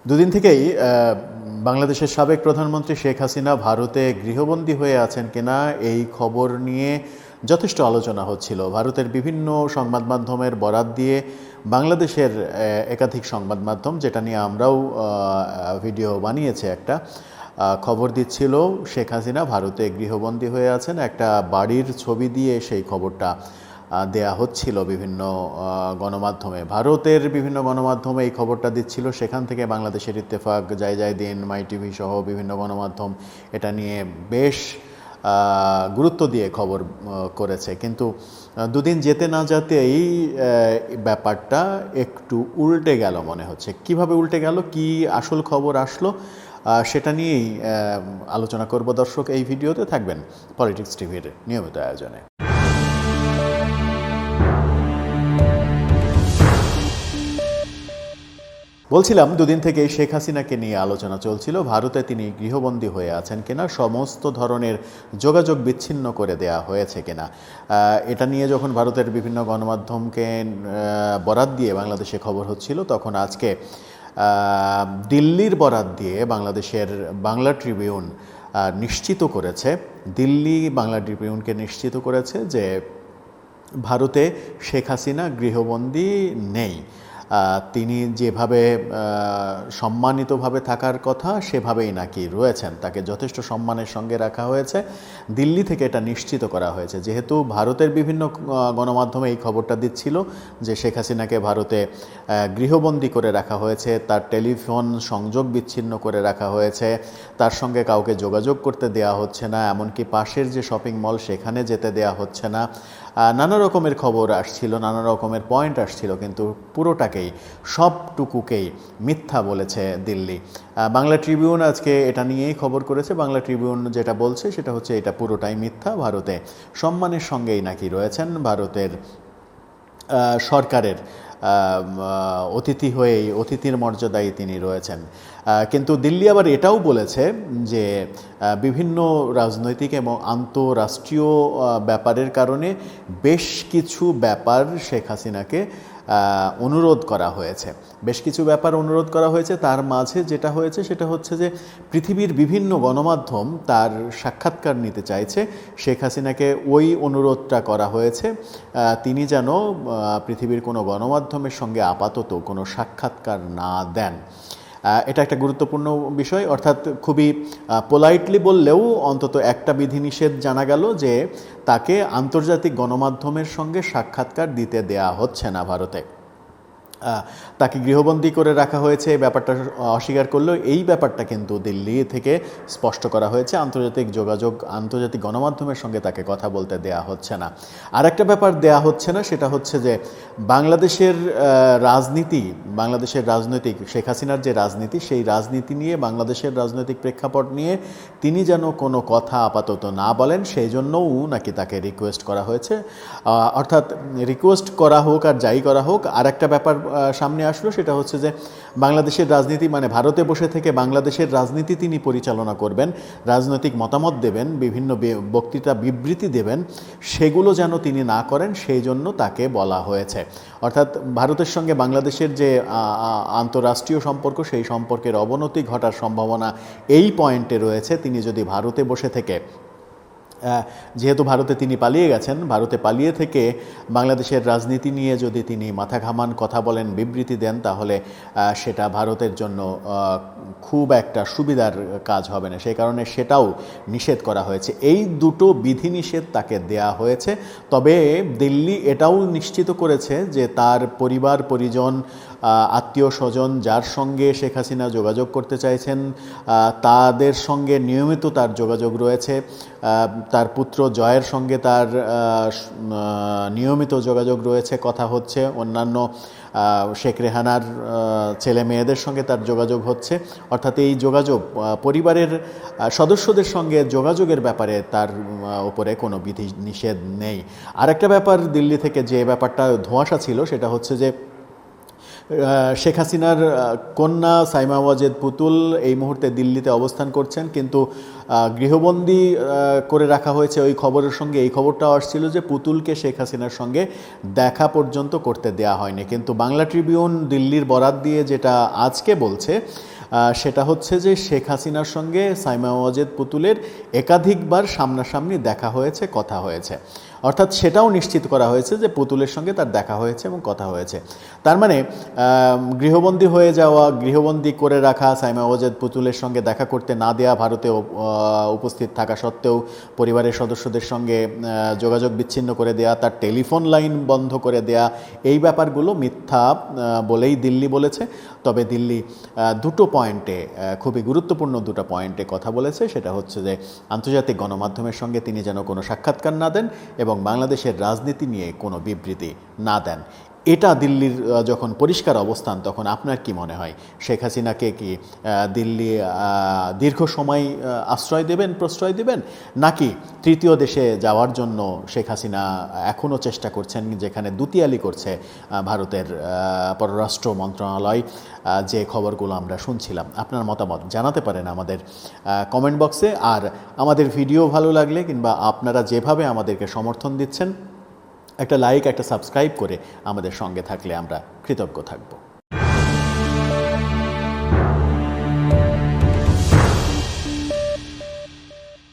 দুদিন থেকেই বাংলাদেশের সাবেক প্রধানমন্ত্রী শেখ হাসিনা ভারতে গৃহবন্দী হয়ে আছেন কিনা এই খবর নিয়ে যথেষ্ট আলোচনা হচ্ছিল। ভারতের বিভিন্ন সংবাদ মাধ্যমের বরাত দিয়ে বাংলাদেশের একাধিক সংবাদ মাধ্যম, যেটা নিয়ে আমরাও ভিডিও বানিয়েছে, একটা খবর দিচ্ছিল শেখ হাসিনা ভারতে গৃহবন্দী হয়ে আছেন। একটা বাড়ির ছবি দিয়ে সেই খবরটা দেয়া হচ্ছিল বিভিন্ন গণমাধ্যমে। ভারতের বিভিন্ন গণমাধ্যমে এই খবরটা দিচ্ছিল, সেখান থেকে বাংলাদেশের ইত্তেফাক, জয় দিন, মাই টিভি সহ বিভিন্ন গণমাধ্যম এটা নিয়ে বেশ গুরুত্ব দিয়ে খবর করেছে। কিন্তু দুদিন যেতে না যেতেই ব্যাপারটা একটু উল্টে গেল মনে হচ্ছে। কিভাবে উল্টে গেল, কি আসল খবর আসলো, সেটা নিয়েই আলোচনা করব দর্শক। এই ভিডিওতে থাকবেন পলিটিক্স টিভির নিয়মিত আয়োজনে। বলছিলাম, দুদিন থেকে শেখ হাসিনাকে নিয়ে আলোচনা চলছিল। ভারতে তিনি গৃহবন্দী হয়ে আছেন কিনা, সমস্ত ধরনের যোগাযোগ বিচ্ছিন্ন করে দেয়া হয়েছে কিনা, এটা নিয়ে যখন ভারতের বিভিন্ন গণমাধ্যমকে বরাত দিয়ে বাংলাদেশে খবর হচ্ছিল, তখন আজকে দিল্লির বরাত দিয়ে বাংলাদেশের বাংলা ট্রিবিউন নিশ্চিত করেছে, দিল্লি বাংলা ট্রিবিউনকে নিশ্চিত করেছে যে ভারতে শেখ হাসিনা গৃহবন্দী নেই। তিনি যেভাবে সম্মানিতভাবে থাকার কথা সেভাবেই নাকি রয়েছেন, তাকে যথেষ্ট সম্মানের সঙ্গে রাখা হয়েছে। দিল্লি থেকে এটা নিশ্চিত করা হয়েছে। যেহেতু ভারতের বিভিন্ন গণমাধ্যমে এই খবরটা দিচ্ছিল যে শেখ হাসিনাকে ভারতে গৃহবন্দী করে রাখা হয়েছে, তার টেলিফোন সংযোগ বিচ্ছিন্ন করে রাখা হয়েছে, তার সঙ্গে কাউকে যোগাযোগ করতে দেয়া হচ্ছে না, এমনকি পাশের যে শপিং মল সেখানে যেতে দেয়া হচ্ছে না, নানা রকমের খবর আসছিল, নানা রকমের পয়েন্ট আসছিল, কিন্তু পুরোটাকেই, সবটুকুকেই মিথ্যা বলেছে দিল্লি। বাংলা ট্রিবিউন আজকে এটা নিয়েই খবর করেছে। বাংলা ট্রিবিউন যেটা বলছে সেটা হচ্ছে এটা পুরোটাই মিথ্যা। ভারতে সম্মানের সঙ্গেই নাকি রয়েছেন, ভারতের সরকারের অতিথি হয়েই, অতিথির মর্যাদায় তিনি রয়েছেন। কিন্তু দিল্লি আবার এটাও বলেছে যে বিভিন্ন রাজনৈতিক এবং আন্তঃরাষ্ট্রীয় ব্যাপারের কারণে বেশ কিছু ব্যাপার শেখ হাসিনাকে অনুরোধ করা হয়েছে, বেশ কিছু ব্যাপার অনুরোধ করা হয়েছে। তার মাঝে যেটা হয়েছে সেটা হচ্ছে যে পৃথিবীর বিভিন্ন গণমাধ্যম তার সাক্ষাৎকার নিতে চাইছে। শেখ হাসিনাকে ওই অনুরোধটা করা হয়েছে, তিনি যেন পৃথিবীর কোনো গণমাধ্যমের সঙ্গে আপাতত কোনো সাক্ষাৎকার না দেন। এটা একটা গুরুত্বপূর্ণ বিষয়, অর্থাৎ খুবই পোলাইটলি বললেও অন্তত একটা বিধিনিষেধ জানা গেল যে তাকে আন্তর্জাতিক গণমাধ্যমের সঙ্গে সাক্ষাৎকার দিতে দেয়া হচ্ছে না ভারতে। তাকে গৃহবন্দী করে রাখা হয়েছে, এই ব্যাপারটা অস্বীকার করলেও এই ব্যাপারটা কিন্তু দিল্লি থেকে স্পষ্ট করা হয়েছে, আন্তর্জাতিক যোগাযোগ, আন্তর্জাতিক গণমাধ্যমের সঙ্গে তাকে কথা বলতে দেয়া হচ্ছে না। আর একটা ব্যাপার দেয়া হচ্ছে না, সেটা হচ্ছে যে বাংলাদেশের রাজনীতি, বাংলাদেশের রাজনৈতিক, শেখ হাসিনার যে রাজনীতি, সেই রাজনীতি নিয়ে, বাংলাদেশের রাজনৈতিক প্রেক্ষাপট নিয়ে তিনি যেন কোনো কথা আপাতত না বলেন, সেই জন্যও নাকি তাকে রিকোয়েস্ট করা হয়েছে। অর্থাৎ রিকোয়েস্ট করা হোক আর যাই করা হোক, আর একটা ব্যাপার সামনে আসলো, সেটা হচ্ছে যে বাংলাদেশের রাজনীতি, মানে ভারতে বসে থেকে বাংলাদেশের রাজনীতি তিনি পরিচালনা করবেন, রাজনৈতিক মতামত দেবেন, বিভিন্ন বক্তৃতা বিবৃতি দেবেন, সেগুলো যেন তিনি না করেন, সেই জন্য তাকে বলা হয়েছে। অর্থাৎ ভারতের সঙ্গে বাংলাদেশের যে আন্তঃরাষ্ট্রীয় সম্পর্ক, সেই সম্পর্কের অবনতি ঘটার সম্ভাবনা এই পয়েন্টে রয়েছে। তিনি যদি ভারতে বসে থেকে, যেহেতু ভারতে তিনি পালিয়ে গেছেন, ভারতে পালিয়ে থেকে বাংলাদেশের রাজনীতি নিয়ে যদি তিনি মাথা ঘামান, কথা বলেন, বিবৃতি দেন, তাহলে সেটা ভারতের জন্য খুব একটা সুবিধার কাজ হবে না। সেই কারণে সেটাও নিষেধ করা হয়েছে। এই দুটো বিধিনিষেধ তাকে দেয়া হয়েছে। তবে দিল্লি এটাও নিশ্চিত করেছে যে তার পরিবার পরিজন, আত্মীয় স্বজন যার সঙ্গে শেখ হাসিনা যোগাযোগ করতে চাইছেন, তাদের সঙ্গে নিয়মিত তার যোগাযোগ রয়েছে। তার পুত্র জয়ের সঙ্গে তার নিয়মিত যোগাযোগ রয়েছে, কথা হচ্ছে। অন্যান্য শেখ রেহানার ছেলে মেয়েদের সঙ্গে তার যোগাযোগ হচ্ছে। অর্থাৎ এই যোগাযোগ, পরিবারের সদস্যদের সঙ্গে যোগাযোগের ব্যাপারে তার উপরে কোনো বিধি নিষেধ নেই। আরেকটা ব্যাপার দিল্লি থেকে যে ব্যাপারটা ধোঁয়াশা ছিল, সেটা হচ্ছে যে শেখ হাসিনার কন্যা সাইমা ওয়াজেদ পুতুল এই মুহূর্তে দিল্লিতে অবস্থান করছেন, কিন্তু গৃহবন্দী করে রাখা হয়েছে। ওই খবরের সঙ্গে এই খবরটাও আসছিল যে পুতুলকে শেখ হাসিনার সঙ্গে দেখা পর্যন্ত করতে দেয়া হয়নি। কিন্তু বাংলা ট্রিবিউন দিল্লির বরাত দিয়ে যেটা আজকে বলছে, সেটা হচ্ছে যে শেখ হাসিনার সঙ্গে সাইমা ওয়াজেদ পুতুলের একাধিকবার সামনাসামনি দেখা হয়েছে, কথা হয়েছে। অর্থাৎ সেটাও নিশ্চিত করা হয়েছে যে পুতুলের সঙ্গে তার দেখা হয়েছে এবং কথা হয়েছে। তার মানে গৃহবন্দী হয়ে যাওয়া, গৃহবন্দী করে রাখা সাইমা ওয়াজেদ পুতুলের সঙ্গে দেখা করতে না দেয়া, ভারতে উপস্থিত থাকা সত্ত্বেও পরিবারের সদস্যদের সঙ্গে যোগাযোগ বিচ্ছিন্ন করে দেয়া, তার টেলিফোন লাইন বন্ধ করে দেয়া, এই ব্যাপারগুলো মিথ্যা বলেই দিল্লি বলেছে। তবে দিল্লি দুটো পয়েন্টে, খুবই গুরুত্বপূর্ণ দুটো পয়েন্টে কথা বলেছে। সেটা হচ্ছে যে আন্তর্জাতিক গণমাধ্যমের সঙ্গে তিনি যেন কোনো সাক্ষাৎকার না দেন এবং বাংলাদেশের রাজনীতি নিয়ে কোনো বিবৃতি না দেন। এটা দিল্লির যখন পরিষ্কার অবস্থান, তখন আপনার কি মনে হয় শেখ হাসিনাকে কি দিল্লি দীর্ঘ সময় আশ্রয় দেবেন, প্রশ্রয় দেবেন, নাকি তৃতীয় দেশে যাওয়ার জন্য শেখ হাসিনা এখনও চেষ্টা করছেন, যেখানে দুতিয়ালি করছে ভারতের পররাষ্ট্র মন্ত্রণালয়, যে খবরগুলো আমরা শুনছিলাম? আপনার মতামত জানাতে পারেন আমাদের কমেন্ট বক্সে। আর আমাদের ভিডিও ভালো লাগলে কিংবা আপনারা যেভাবে আমাদেরকে সমর্থন দিচ্ছেন, একটা লাইক, একটা সাবস্ক্রাইব করে আমাদের সঙ্গে থাকলে আমরা কৃতজ্ঞ থাকব।